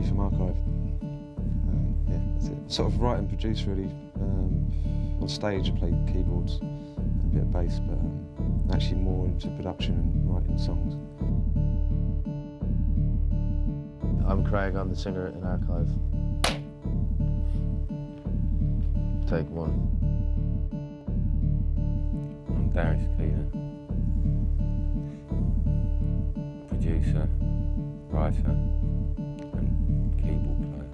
Danny from Archive. Yeah, that's it. Sort of write and produce really. On stage I play keyboards and a bit of bass, but actually more into production and writing songs. I'm Craig, I'm the singer in Archive. Take one. I'm Darius Cleaner, producer, writer and keyboard player.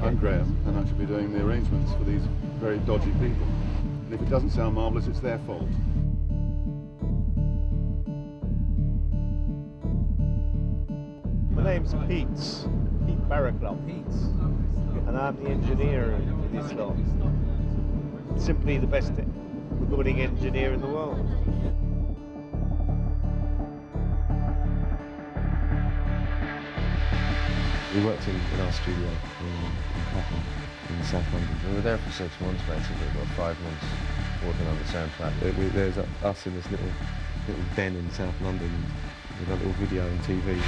I'm Graham, and I should be doing the arrangements for these very dodgy people. And if it doesn't sound marvellous, it's their fault. My name's Pete Barraclough. And I'm the engineer in this lot. Simply the best recording engineer in the world. We worked in our studio in Clapham, in South London. We were there for 6 months basically, about 5 months working on the soundtrack. There's us in this little den in South London with a little video and TV.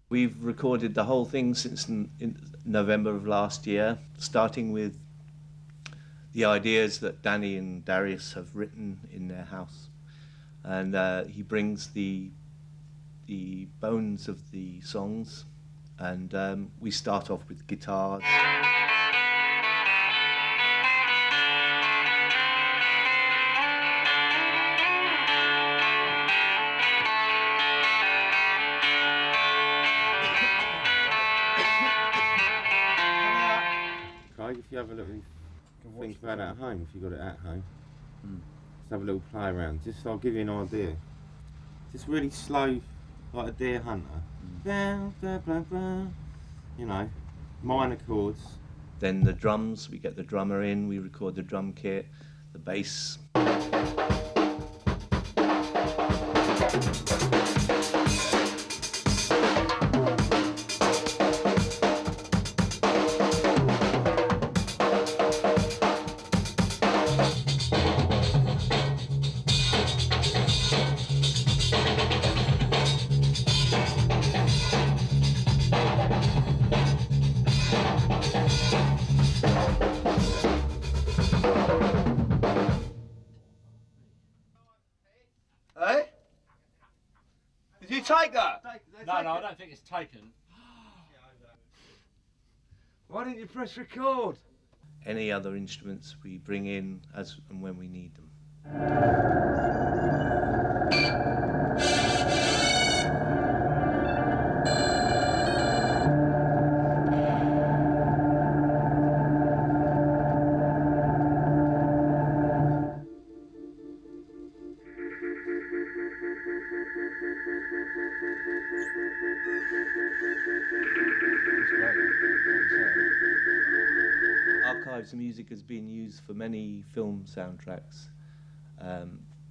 We've recorded the whole thing since in November of last year, starting with the ideas that Danny and Darius have written in their house. And he brings the bones of the songs, and we start off with guitars. Craig, if you have a little think about it at home, if you've got it at home, just have a little play around. Just I'll give you an idea. Just really slow, like a deer hunter. Blah, blah, blah, blah. You know, minor chords. Then the drums, we get the drummer in, we record the drum kit, the bass. Hey? Did you take that? No, I don't think it's taken. Why didn't you press record? Any other instruments we bring in as and when we need them. Archives music has been used for many film soundtracks.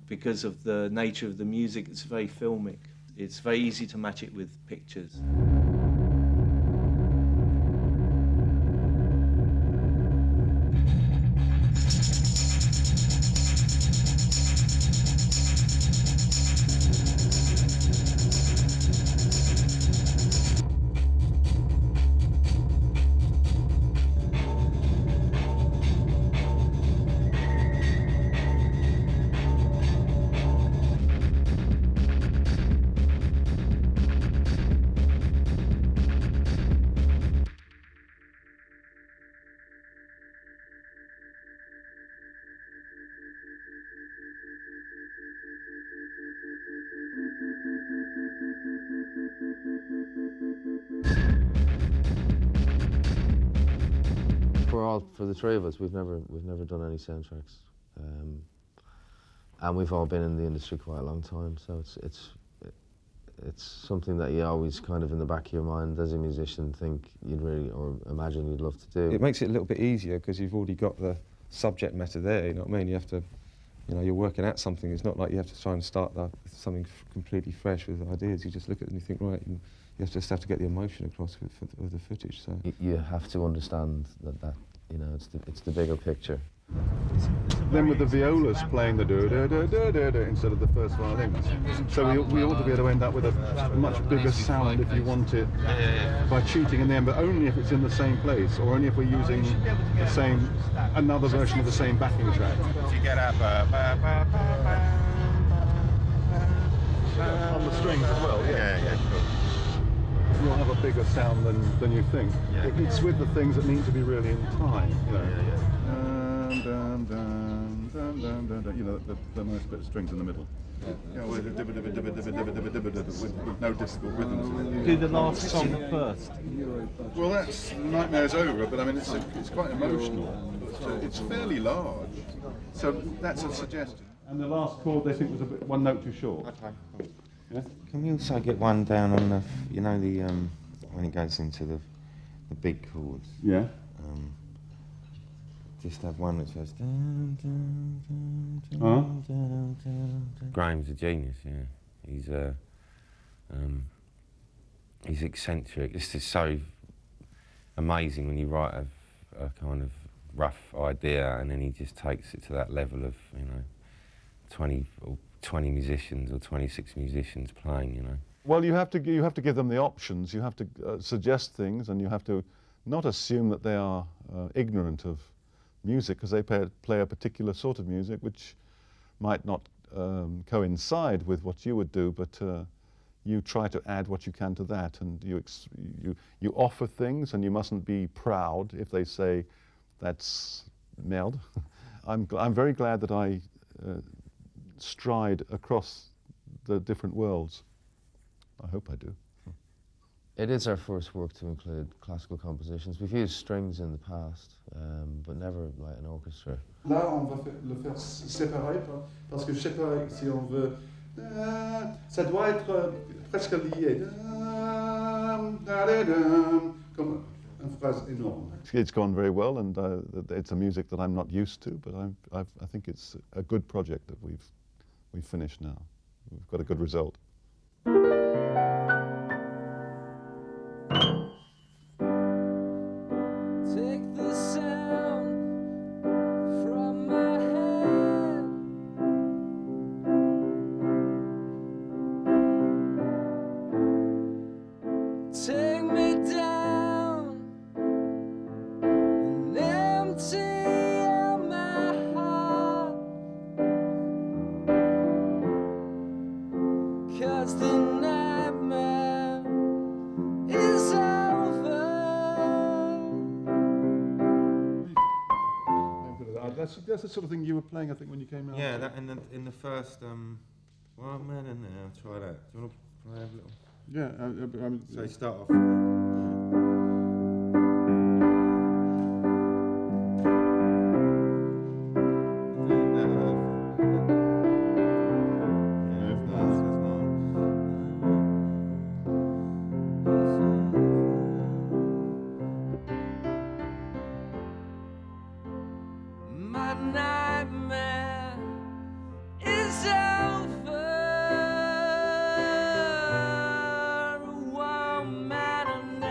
Because of the nature of the music, it's very filmic. It's very easy to match it with pictures. For the three of us, we've never done any soundtracks, and we've all been in the industry quite a long time. So it's something that you always kind of in the back of your mind as a musician think you'd really or imagine you'd love to do. It makes it a little bit easier because you've already got the subject matter there. You know what I mean? You have to, you know, you're working at something. It's not like you have to try and start something completely fresh with ideas. You just look at it and you think, right, and you just have to get the emotion across with the footage. So You have to understand that you know it's the bigger picture. Then with the violas playing the do-do-do-do-do instead of the first violins. So we ought to be able to end up with a much bigger sound if you want it by cheating in the end, but only if it's in the same place or only if we're using the same, another version of the same backing track. You get up On the strings as well, yeah. Yeah, cool. You'll have a bigger sound than you think. Yeah. It's with the things that need to be really in time, you know. Yeah. Dun, dun, dun, dun, dun, dun, you know, the nice bit of strings in the middle. You know, with no difficult rhythms. Do the last song first. Well, that's Nightmare's Over, but I mean, it's quite emotional. It's fairly large, so that's a suggestion. And the last chord they think was a bit one note too short. Okay. Yeah? Can we also get one down on the, you know, the when it goes into the big chords? Yeah. Just have one that says. Dun, dun, dun, dun, Huh? dun, dun, dun. Graham's a genius. Yeah, he's eccentric. This is so amazing when you write a kind of rough idea and then he just takes it to that level of, you know, 20 musicians or 26 musicians playing, you know. Well, you have to give them the options. You have to suggest things, and you have to not assume that they are ignorant of music because they play a particular sort of music which might not coincide with what you would do, but you try to add what you can to that, and you offer things, and you mustn't be proud if they say that's merde. I'm very glad that I stride across the different worlds. I hope I do. It is our first work to include classical compositions. We've used strings in the past, but never like an orchestra. Là, on va le faire séparé, parce que je sais pas si on veut. Ça doit être presque lié. Comme une phrase énorme. It's gone very well, and it's a music that I'm not used to, but I think it's a good project that we've finished now. We've got a good result. That's the sort of thing you were playing, I think, when you came out. Yeah, that in the first. Well, man, in there. I'll try that. Do you want to play a little? Yeah, So you start off. One man and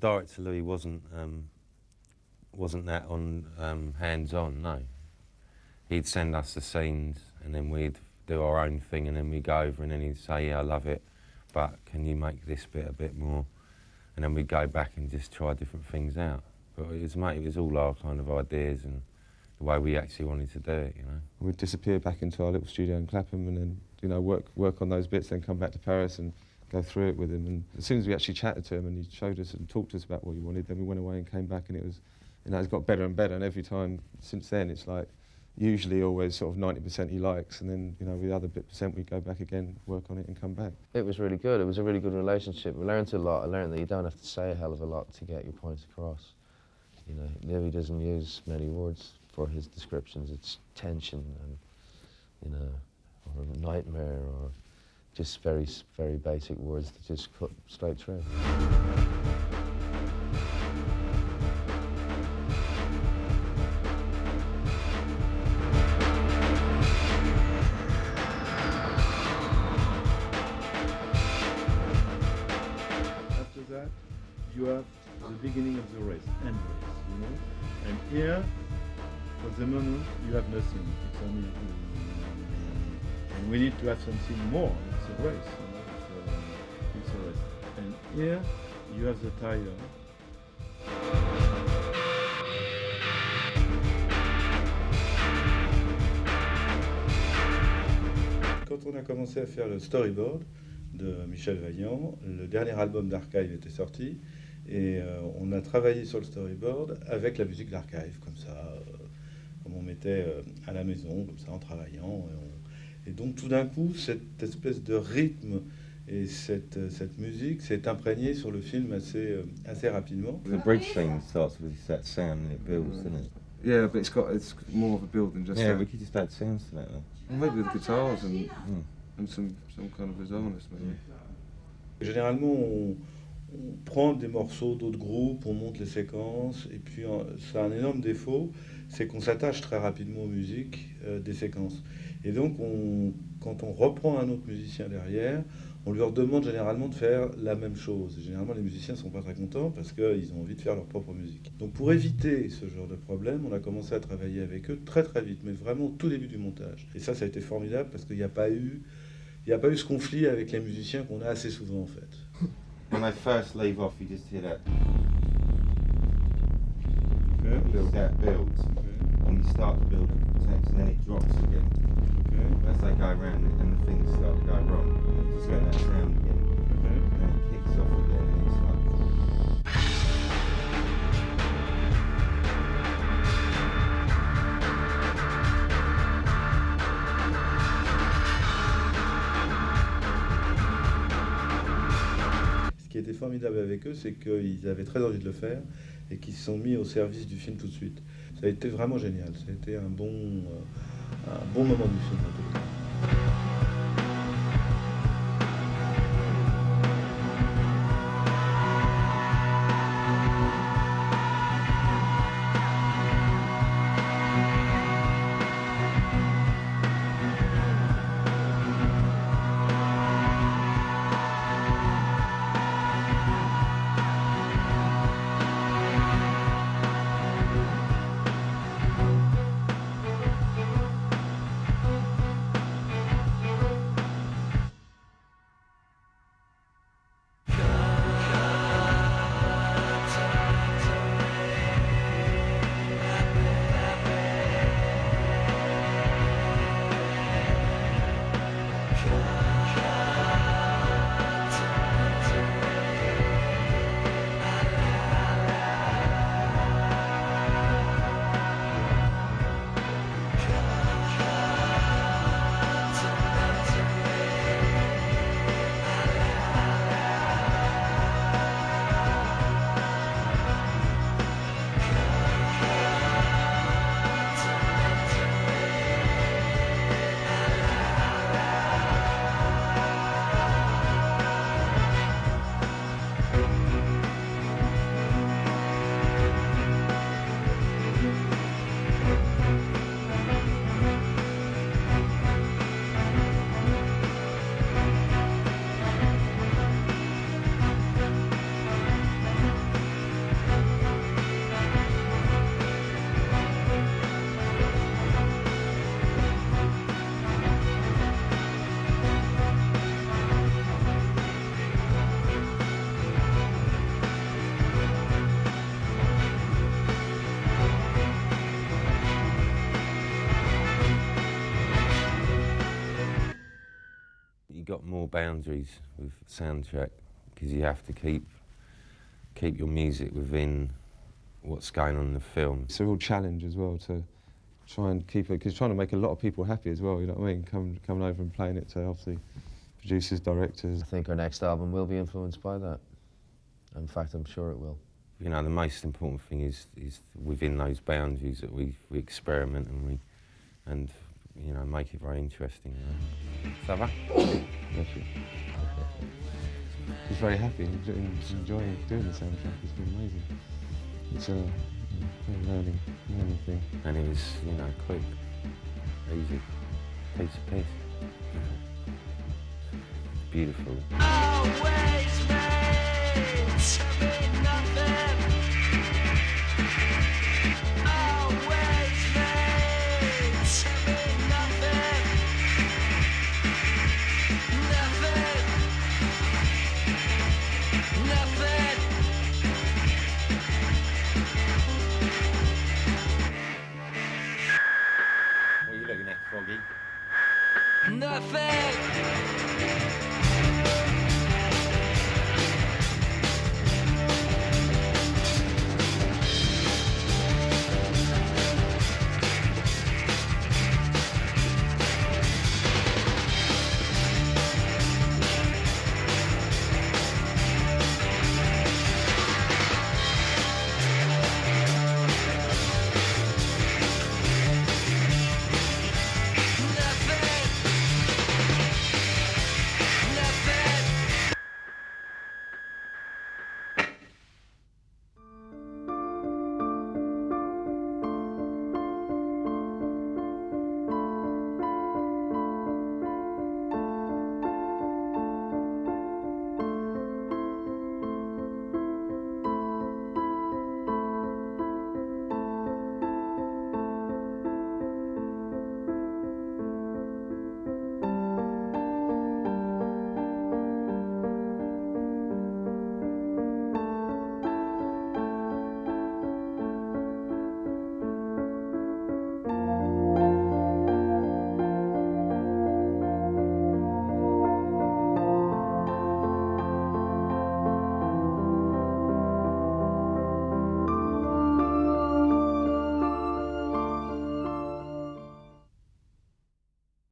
director Louis wasn't that on hands-on. No, he'd send us the scenes, and then we'd do our own thing, and then we'd go over, and then he'd say, "Yeah, I love it, but can you make this bit a bit more?" And then we'd go back and just try different things out. But it was all our kind of ideas and the way we actually wanted to do it, you know. We'd disappear back into our little studio in Clapham and then, you know, work on those bits, then come back to Paris and go through it with him. And as soon as we actually chatted to him and he showed us and talked to us about what he wanted, then we went away and came back, and it was, you know, it's got better and better. And every time since then, it's like usually always sort of 90% he likes, and then, you know, with the other % we go back again, work on it and come back. It was really good. It was a really good relationship. We learned a lot. I learned that you don't have to say a hell of a lot to get your points across. You know, Louis doesn't use many words for his descriptions. It's tension and, you know, or nightmare, or just very, very basic words that just cut straight through. After that, you have the beginning of the race, end race, you know? And here, for the moment, you have nothing. It's only, and we need to have something more. It's a race, you know? It's a race. And here, you have the tire. Quand on a commencé à faire le storyboard de Michel Vaillant, le dernier album d'Archive était sorti, et on a travaillé sur le storyboard avec la musique d'Archive, comme ça, comme on mettait à la maison, comme ça, en travaillant. Et donc tout d'un coup, cette espèce de rythme et cette musique s'est imprégnée sur le film assez rapidement. The bridge thing starts with that sound and it builds, doesn't it? Yeah, but it's more of a build than just Yeah, we could just add sounds to that though. maybe with guitars and some kind of bizarreness maybe. Généralement, on prend des morceaux d'autres groupes, on monte les séquences, et puis ça a un énorme défaut, c'est qu'on s'attache très rapidement aux musiques des séquences. Et donc, quand on reprend un autre musicien derrière, on leur demande généralement de faire la même chose. Et généralement, les musiciens ne sont pas très contents parce qu'ils ont envie de faire leur propre musique. Donc, pour éviter ce genre de problème, on a commencé à travailler avec eux très très vite, mais vraiment au tout début du montage. Et ça a été formidable parce qu'il n'y a pas eu ce conflit avec les musiciens qu'on a assez souvent en fait. When they first leave off, you just hear that. Okay. That builds. Okay. And you start to build a tense, and then it drops again. Okay. As they go around and the things start to go wrong, and you just get that sound again. Okay. And then it kicks off again, and it's like. Ce qui était formidable avec eux, c'est qu'ils avaient très envie de le faire et qu'ils se sont mis au service du film tout de suite. Ça a été vraiment génial. Ça a été un bon moment du film. En tout cas. more boundaries with soundtrack because you have to keep your music within what's going on in the film. It's a real challenge as well to try and keep it, because trying to make a lot of people happy as well, you know what I mean? Coming over and playing it to obviously producers, directors. I think our next album will be influenced by that. In fact, I'm sure it will. You know, the most important thing is within those boundaries that we experiment and you know, make it very interesting. You know? Ça va? Yes, he's very happy, he's enjoying doing the soundtrack. It's been amazing. It's a learning thing. And it was, you know, quick, easy, piece of piece. Beautiful. Always meant to be nothing. Always meant to be nothing. Nothing. Nothing. What are you looking at, Froggy? Nothing.